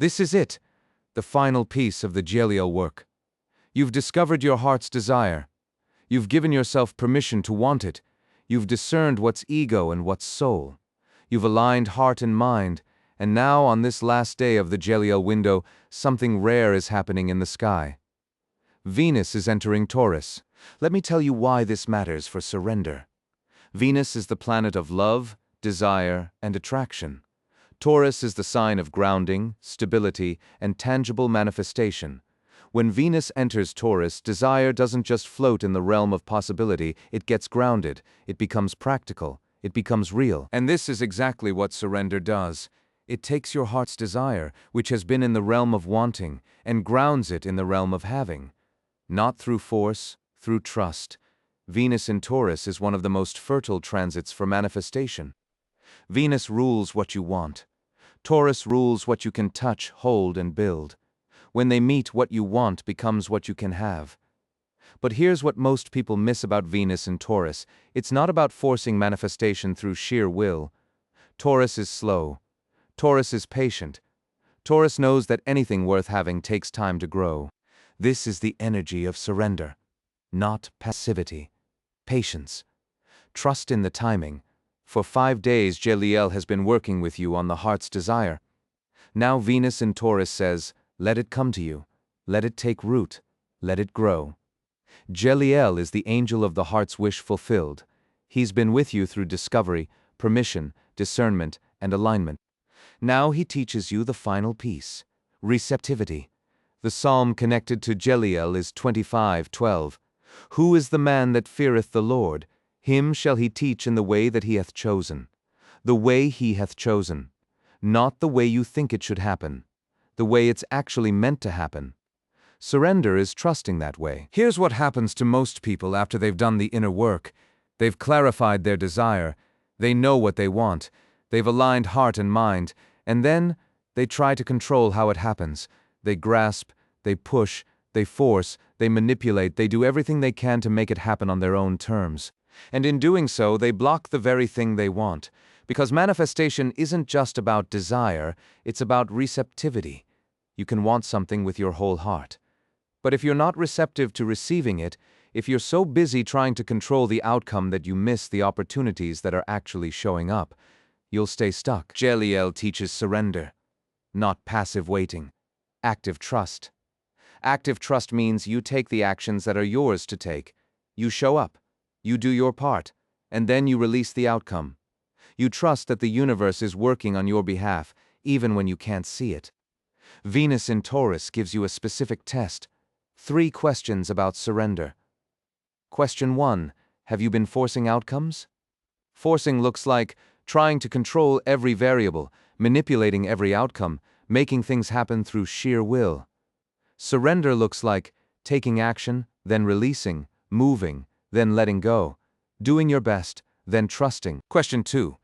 This is it, the final piece of the Jeliel work. You've discovered your heart's desire. You've given yourself permission to want it. You've discerned what's ego and what's soul. You've aligned heart and mind, and now on this last day of the Jeliel window, something rare is happening in the sky. Venus is entering Taurus. Let me tell you why this matters for surrender. Venus is the planet of love, desire, and attraction. Taurus is the sign of grounding, stability, and tangible manifestation. When Venus enters Taurus, desire doesn't just float in the realm of possibility, it gets grounded, it becomes practical, it becomes real. And this is exactly what surrender does. It takes your heart's desire, which has been in the realm of wanting, and grounds it in the realm of having. Not through force, through trust. Venus in Taurus is one of the most fertile transits for manifestation. Venus rules what you want. Taurus rules what you can touch, hold, and build. When they meet, what you want becomes what you can have. But here's what most people miss about Venus and Taurus. It's not about forcing manifestation through sheer will. Taurus is slow. Taurus is patient. Taurus knows that anything worth having takes time to grow. This is the energy of surrender. Not passivity. Patience. Trust in the timing. For 5 days, Jeliel has been working with you on the heart's desire. Now Venus in Taurus says, let it come to you. Let it take root. Let it grow. Jeliel is the angel of the heart's wish fulfilled. He's been with you through discovery, permission, discernment, and alignment. Now he teaches you the final piece, receptivity. The psalm connected to Jeliel is 25:12. Who is the man that feareth the Lord? Him shall he teach in the way that he hath chosen. The way he hath chosen. Not the way you think it should happen. The way it's actually meant to happen. Surrender is trusting that way. Here's what happens to most people after they've done the inner work. They've clarified their desire. They know what they want. They've aligned heart and mind. And then, they try to control how it happens. They grasp, they push, they force, they manipulate, they do everything they can to make it happen on their own terms. And in doing so, they block the very thing they want. Because manifestation isn't just about desire, it's about receptivity. You can want something with your whole heart. But if you're not receptive to receiving it, if you're so busy trying to control the outcome that you miss the opportunities that are actually showing up, you'll stay stuck. Jeliel teaches surrender, not passive waiting, active trust. Active trust means you take the actions that are yours to take. You show up, you do your part, and then you release the outcome. You trust that the universe is working on your behalf, even when you can't see it. Venus in Taurus gives you a specific test. 3 questions about surrender. Question 1. Have you been forcing outcomes? Forcing looks like trying to control every variable, manipulating every outcome, making things happen through sheer will. Surrender looks like taking action, then releasing, moving, then letting go, doing your best, then trusting. Question 2.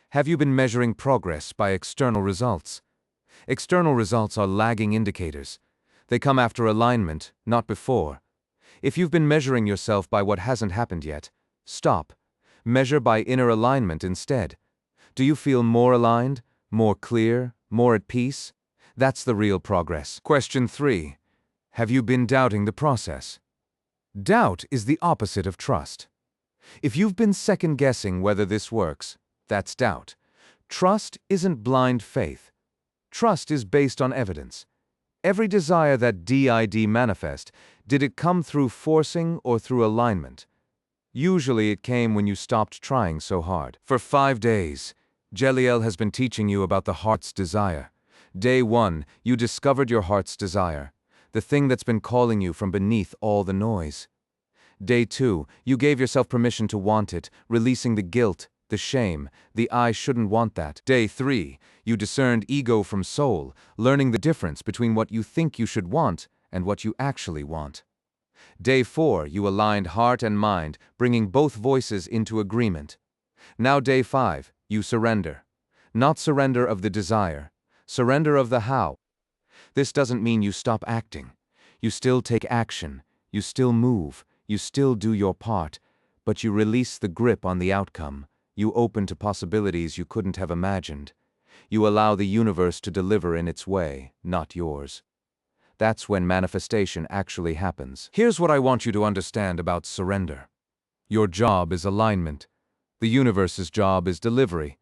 Have you been measuring progress by external results? External results are lagging indicators. They come after alignment, not before. If you've been measuring yourself by what hasn't happened yet, stop. Measure by inner alignment instead. Do you feel more aligned, more clear, more at peace? That's the real progress. Question 3. Have you been doubting the process? Doubt is the opposite of trust. If you've been second-guessing whether this works, that's doubt. Trust isn't blind faith. Trust is based on evidence. Every desire that did manifest, did it come through forcing or through alignment? Usually it came when you stopped trying so hard. For 5 days, Jeliel has been teaching you about the heart's desire. Day 1, you discovered your heart's desire, the thing that's been calling you from beneath all the noise. Day 2, you gave yourself permission to want it, releasing the guilt, the shame, the I shouldn't want that. Day 3, you discerned ego from soul, learning the difference between what you think you should want and what you actually want. Day 4, you aligned heart and mind, bringing both voices into agreement. Now day 5, you surrender. Not surrender of the desire, surrender of the how. This doesn't mean you stop acting. You still take action, you still move, you still do your part, but you release the grip on the outcome. You open to possibilities you couldn't have imagined. You allow the universe to deliver in its way, not yours. That's when manifestation actually happens. Here's what I want you to understand about surrender. Your job is alignment. The universe's job is delivery.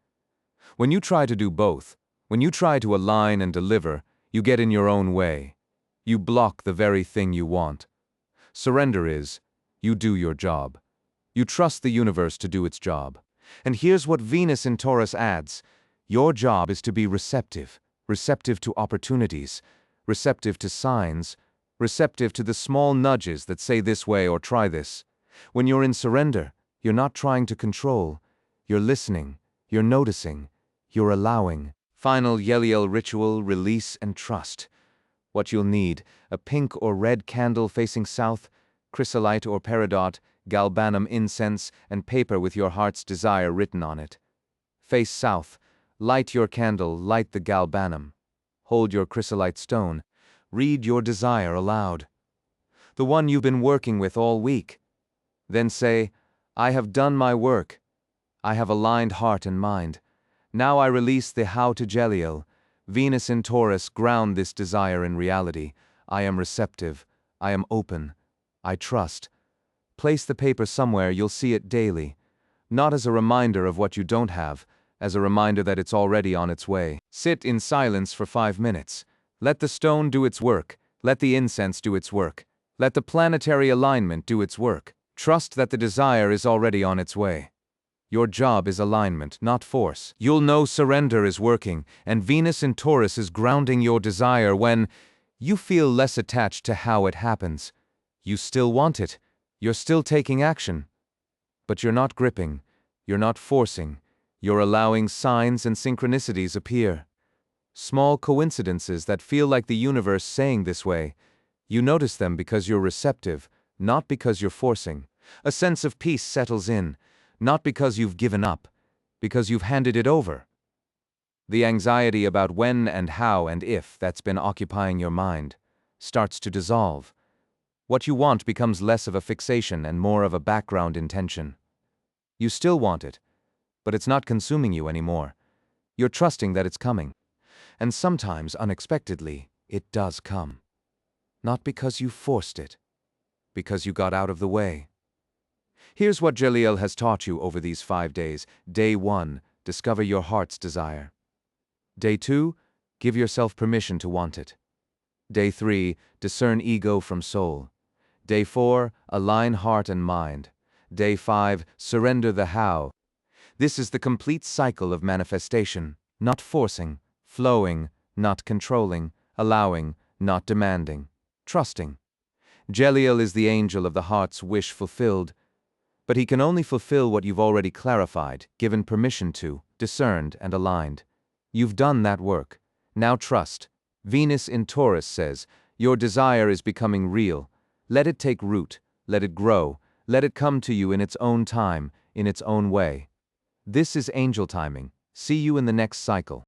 When you try to do both, when you try to align and deliver, you get in your own way. You block the very thing you want. Surrender is, you do your job. You trust the universe to do its job. And here's what Venus in Taurus adds. Your job is to be receptive, receptive to opportunities, receptive to signs, receptive to the small nudges that say this way or try this. When you're in surrender, you're not trying to control. You're listening, you're noticing, you're allowing. Final Jeliel ritual, release and trust. What you'll need, a pink or red candle facing south, chrysolite or peridot, galbanum incense, and paper with your heart's desire written on it. Face south, light your candle, light the galbanum. Hold your chrysolite stone, read your desire aloud. The one you've been working with all week. Then say, I have done my work. I have aligned heart and mind. Now I release the how to Jeliel. Venus in Taurus, ground this desire in reality. I am receptive. I am open. I trust. Place the paper somewhere you'll see it daily. Not as a reminder of what you don't have, as a reminder that it's already on its way. Sit in silence for 5 minutes. Let the stone do its work. Let the incense do its work. Let the planetary alignment do its work. Trust that the desire is already on its way. Your job is alignment, not force. You'll know surrender is working, and Venus in Taurus is grounding your desire when you feel less attached to how it happens. You still want it. You're still taking action. But you're not gripping. You're not forcing. You're allowing signs and synchronicities appear. Small coincidences that feel like the universe saying this way. You notice them because you're receptive, not because you're forcing. A sense of peace settles in, not because you've given up, because you've handed it over. The anxiety about when and how and if that's been occupying your mind starts to dissolve. What you want becomes less of a fixation and more of a background intention. You still want it, but it's not consuming you anymore. You're trusting that it's coming. And sometimes, unexpectedly, it does come. Not because you forced it, because you got out of the way. Here's what Jeliel has taught you over these 5 days. Day 1, discover your heart's desire. Day 2, give yourself permission to want it. Day 3, discern ego from soul. Day 4, align heart and mind. Day 5, surrender the how. This is the complete cycle of manifestation, not forcing, flowing, not controlling, allowing, not demanding, trusting. Jeliel is the angel of the heart's wish fulfilled, but he can only fulfill what you've already clarified, given permission to, discerned and aligned. You've done that work. Now trust. Venus in Taurus says, your desire is becoming real. Let it take root, let it grow, let it come to you in its own time, in its own way. This is angel timing. See you in the next cycle.